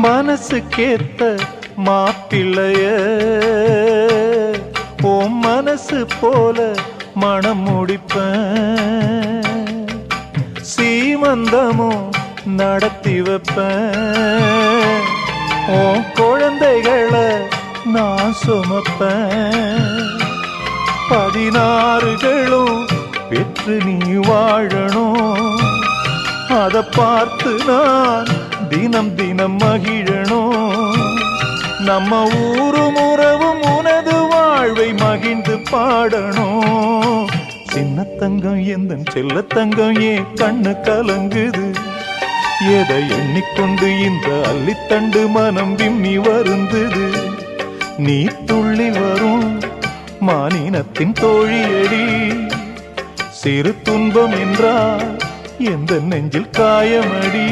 மனசுக்கேத்த மாப்பிள்ளைய ஓ மனசு போல மனம் முடிப்பேன், சீமந்தமும் நடத்தி வைப்பேன், ஓ குழந்தைகளை நான் சுமப்பேன், 16களும் பெற்று நீ வாழணும், அதை பார்த்து நான் தினம் தினம் மகிழணும், நம்ம ஊரும் உறவும் உனது வாழ்வை மகிழ்ந்து பாடணும். சின்ன தங்கம் எந்தன் செல்ல தங்கம் ஏன் கண்ணு கலங்குது, எதை எண்ணிக்கொண்டு இந்த அள்ளித்தண்டு மனம் விம்மி வருந்தது, நீ துள்ளி வரும் மானினத்தின் தோழியடி, சிறு துன்பம் என்றால் எந்த நெஞ்சில் காயமடி.